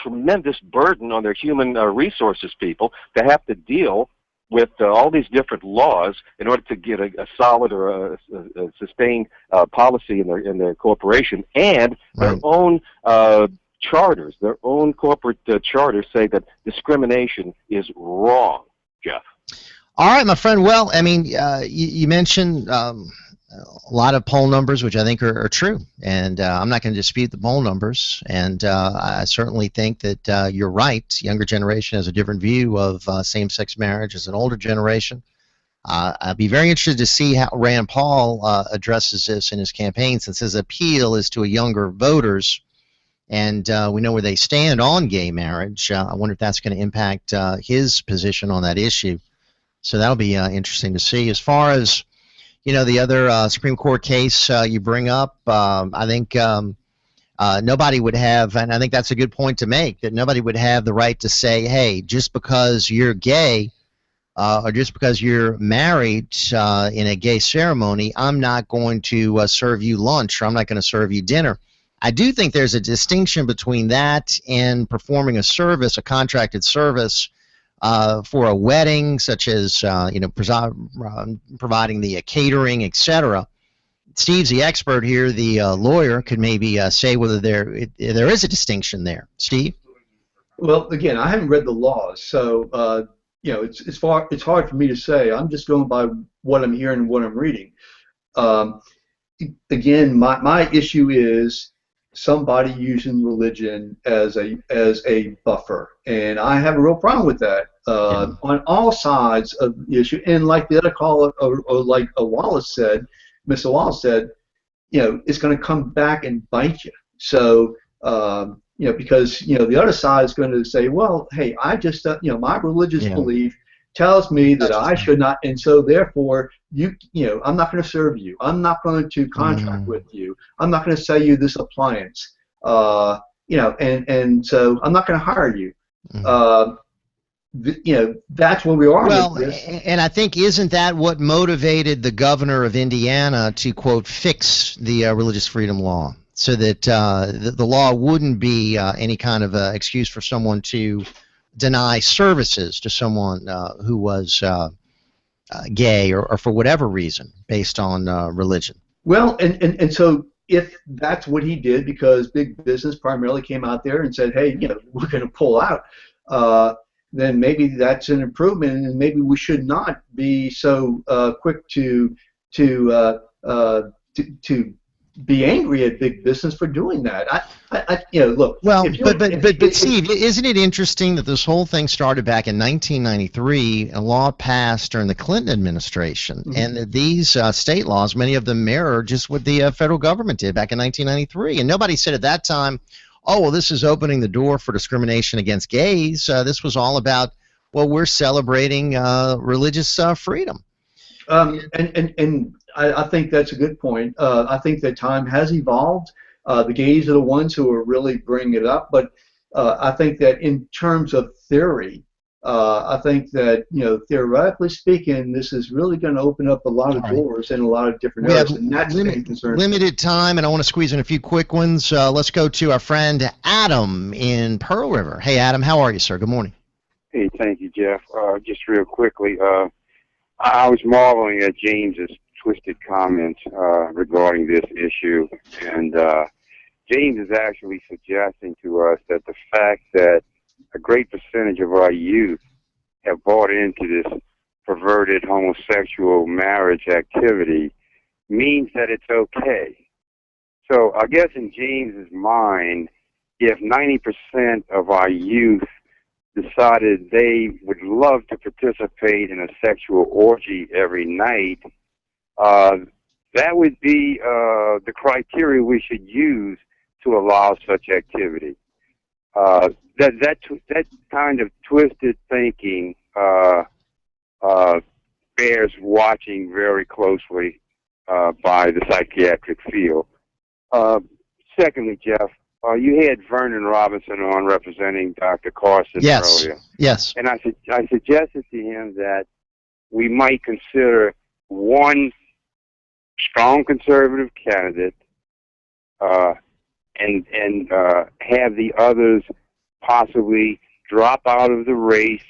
tremendous burden on their human resources people to have to deal with all these different laws in order to get a solid or a sustained policy in their corporation, and their own charters, their own corporate charters say that discrimination is wrong, Jeff. All right, my friend. Well, I mean, you mentioned a lot of poll numbers, which I think are true, and I'm not going to dispute the poll numbers, and I certainly think that you're right. Younger generation has a different view of same-sex marriage as an older generation. I'd be very interested to see how Rand Paul addresses this in his campaign, since his appeal is to younger voters, and we know where they stand on gay marriage. I wonder if that's going to impact his position on that issue. So that'll be interesting to see. As far as the other Supreme Court case you bring up, I think nobody would have, and I think that's a good point to make, that nobody would have the right to say, hey, just because you're gay or just because you're married in a gay ceremony, I'm not going to serve you lunch or I'm not going to serve you dinner. I do think there's a distinction between that and performing a service, a contracted service, for a wedding, such as providing the catering, etc. Steve's the expert here. The lawyer could maybe say whether there is a distinction there. Steve? Well, again, I haven't read the laws, so it's hard for me to say. I'm just going by what I'm hearing and what I'm reading. Again, my issue is somebody using religion as a buffer, and I have a real problem with that on all sides of the issue. And like the other caller, or like Wallace said, Mr. Wallace said, it's going to come back and bite you. So because the other side is going to say, well, hey, I just my religious belief tells me that I should not, and so therefore I'm not going to serve you. I'm not going to contract with you. I'm not going to sell you this appliance. And so I'm not going to hire you. That's where we are. Well, with this. And I think isn't that what motivated the governor of Indiana to, quote, fix the religious freedom law? so that the law wouldn't be any kind of excuse for someone to deny services to someone who was gay or for whatever reason based on religion. Well, and so if that's what he did, because big business primarily came out there and said, hey, we're going to pull out, then maybe that's an improvement, and maybe we should not be so quick to be angry at big business for doing that. Look. Well, but Steve, isn't it interesting that this whole thing started back in 1993? A law passed during the Clinton administration, and that these state laws, many of them mirror just what the federal government did back in 1993. And nobody said at that time, oh, well, this is opening the door for discrimination against gays. This was all about, well, we're celebrating religious freedom. And I think that's a good point. I think that time has evolved. The gays are the ones who are really bringing it up. But I think that in terms of theory, I think that, theoretically speaking, this is really going to open up a lot of doors in a lot of different areas. And that's the main concern. Limited time, and I want to squeeze in a few quick ones. Let's go to our friend Adam in Pearl River. Hey, Adam, how are you, sir? Good morning. Hey, thank you, Jeff. Just real quickly, I was marveling at James's twisted comments regarding this issue, and James is actually suggesting to us that the fact that a great percentage of our youth have bought into this perverted homosexual marriage activity means that it's okay. So I guess in James's mind, if 90% of our youth decided they would love to participate in a sexual orgy every night, that would be the criteria we should use to allow such activity. That kind of twisted thinking bears watching very closely by the psychiatric field. Secondly, Jeff, you had Vernon Robinson on representing Dr. Carson earlier. Yes. And I suggested to him that we might consider one strong conservative candidate and have the others possibly drop out of the race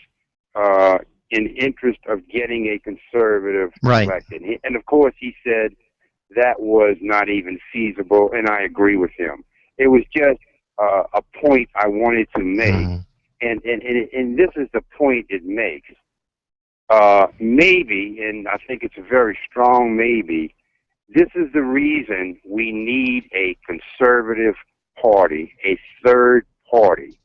in interest of getting a conservative elected. And of course, he said that was not even feasible, and I agree with him. It was just a point I wanted to make, and this is the point it makes. Maybe, and I think it's a very strong maybe, this is the reason we need a conservative party, a third party,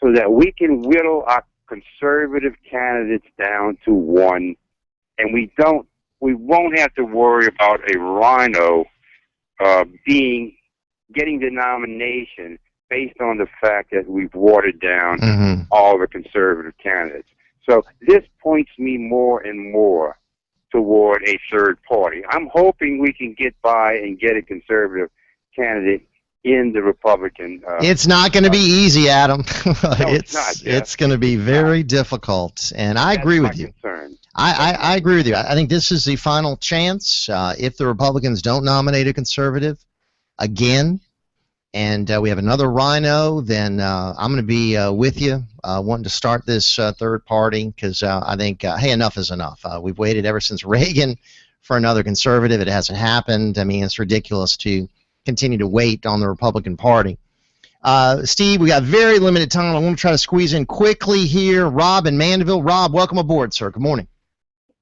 so that we can whittle our conservative candidates down to one, and we won't have to worry about a rhino getting the nomination based on the fact that we've watered down all the conservative candidates. So this points me more and more toward a third party. I'm hoping we can get by and get a conservative candidate in the Republican. It's not going to be easy, Adam. No, it's not, Jeff. It's going to be very difficult, and I agree with you. I agree with you. I think this is the final chance. If the Republicans don't nominate a conservative again, and we have another rhino, then I'm going to be with you, wanting to start this third party, because I think, hey, enough is enough. We've waited ever since Reagan for another conservative. It hasn't happened. I mean, it's ridiculous to continue to wait on the Republican Party. Steve, we got very limited time. I want to try to squeeze in quickly here. Rob in Mandeville. Rob, welcome aboard, sir. Good morning.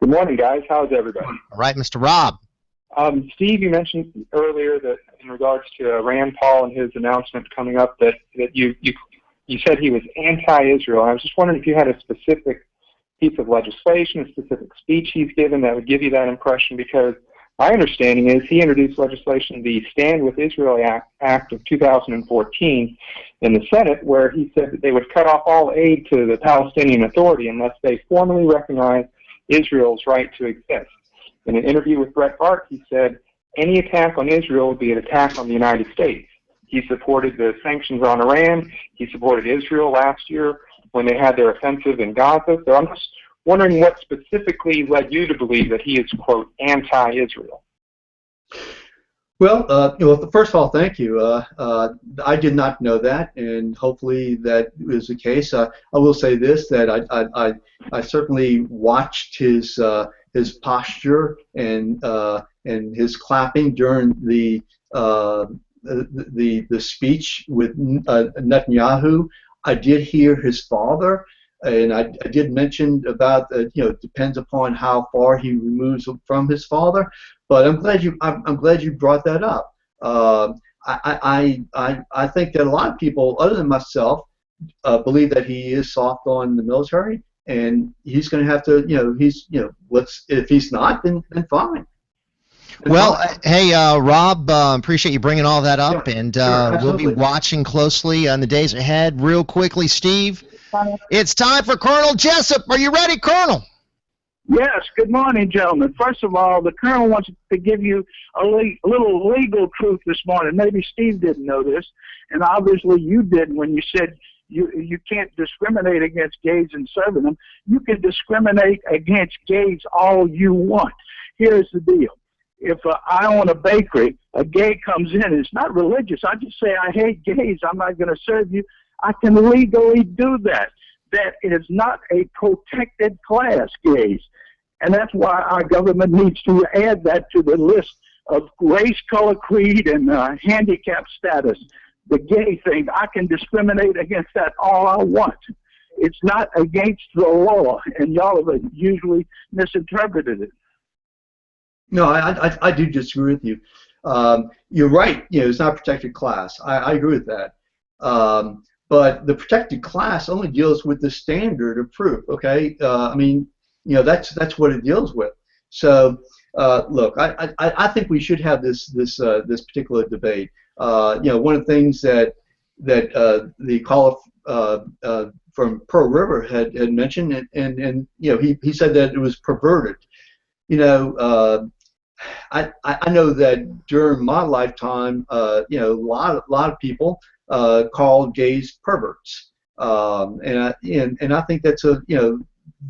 Good morning, guys. How's everybody? All right, Mr. Rob. Steve, you mentioned earlier that in regards to Rand Paul and his announcement coming up that you said he was anti-Israel. I was just wondering if you had a specific piece of legislation, a specific speech he's given that would give you that impression, because my understanding is he introduced legislation, the Stand With Israel Act of 2014 in the Senate, where he said that they would cut off all aid to the Palestinian Authority unless they formally recognize Israel's right to exist. In an interview with Brett Bart, he said, any attack on Israel would be an attack on the United States. He supported the sanctions on Iran. He supported Israel last year when they had their offensive in Gaza. So I'm just wondering what specifically led you to believe that he is, quote, anti-Israel. Well, first of all, thank you. I did not know that, and hopefully that is the case. I will say this: that I certainly watched his posture and his clapping during the speech with Netanyahu. I did hear his father, and I did mention about it depends upon how far he removes from his father. But I'm glad you brought that up. I think that a lot of people, other than myself, believe that he is soft on the military, and he's going to have to, if he's not, then fine. Well, hey, Rob, appreciate you bringing all that up, and we'll be watching closely in the days ahead. Real quickly, Steve, it's time for Colonel Jessup. Are you ready, Colonel? Yes, good morning, gentlemen. First of all, the Colonel wants to give you a little legal truth this morning. Maybe Steve didn't know this, and obviously you did when you said you can't discriminate against gays and serving them. You can discriminate against gays all you want. Here's the deal. If I own a bakery, a gay comes in, and it's not religious. I just say, I hate gays, I'm not going to serve you. I can legally do that. That is not a protected class, gays. And that's why our government needs to add that to the list of race, color, creed, and handicap status. The gay thing, I can discriminate against that all I want. It's not against the law, and y'all have usually misinterpreted it. No, I do disagree with you. You're right. It's not a protected class. I agree with that. But the protected class only deals with the standard of proof. Okay. That's what it deals with. So look, I think we should have this particular debate. One of the things that the caller from Pearl River had mentioned, and he said that it was perverted. I know that during my lifetime, a lot of people called gays perverts, and I think that's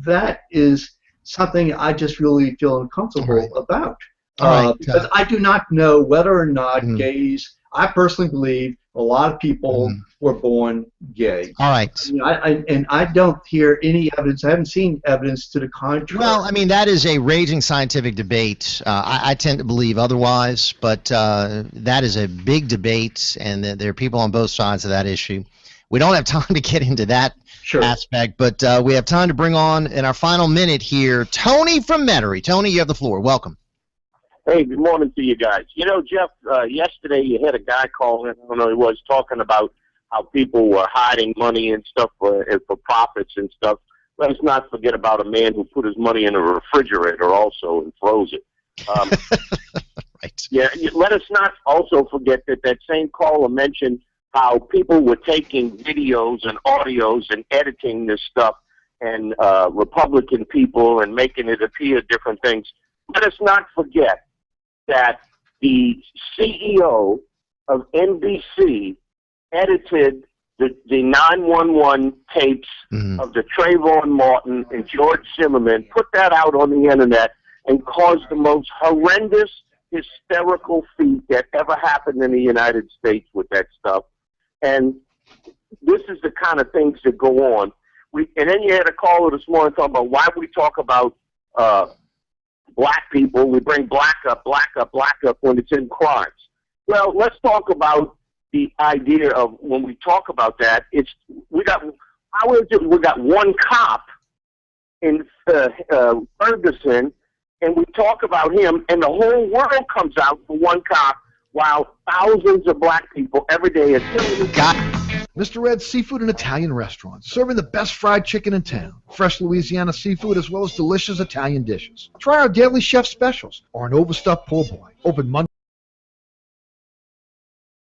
that is something I just really feel uncomfortable about. Because I do not know whether or not gays. I personally believe a lot of people were born gay. All right. I don't hear any evidence. I haven't seen evidence to the contrary. Well, that is a raging scientific debate. I tend to believe otherwise, but that is a big debate, and there are people on both sides of that issue. We don't have time to get into that aspect, but we have time to bring on, in our final minute here, Tony from Metairie. Tony, you have the floor. Welcome. Hey, good morning to you guys. Jeff, yesterday you had a guy call in, I don't know who he was, talking about how people were hiding money and stuff for profits and stuff. Let's not forget about a man who put his money in a refrigerator also and froze it. Right. Yeah, let us not also forget that same caller mentioned how people were taking videos and audios and editing this stuff, and Republican people, and making it appear different things. Let us not forget that the CEO of NBC edited the 911 tapes of the Trayvon Martin and George Zimmerman, put that out on the internet, and caused the most horrendous, hysterical feat that ever happened in the United States with that stuff. And this is the kind of things that go on. And then you had a caller this morning talking about why we talk about black people. We bring black up when it's in crimes. Well, let's talk about the idea of when we talk about that. We got one cop in Ferguson, and we talk about him, and the whole world comes out for one cop, while thousands of black people every day are killing. Mr. Ed's Seafood and Italian Restaurant, serving the best fried chicken in town, fresh Louisiana seafood, as well as delicious Italian dishes. Try our daily chef specials or an overstuffed po' boy. Open Monday.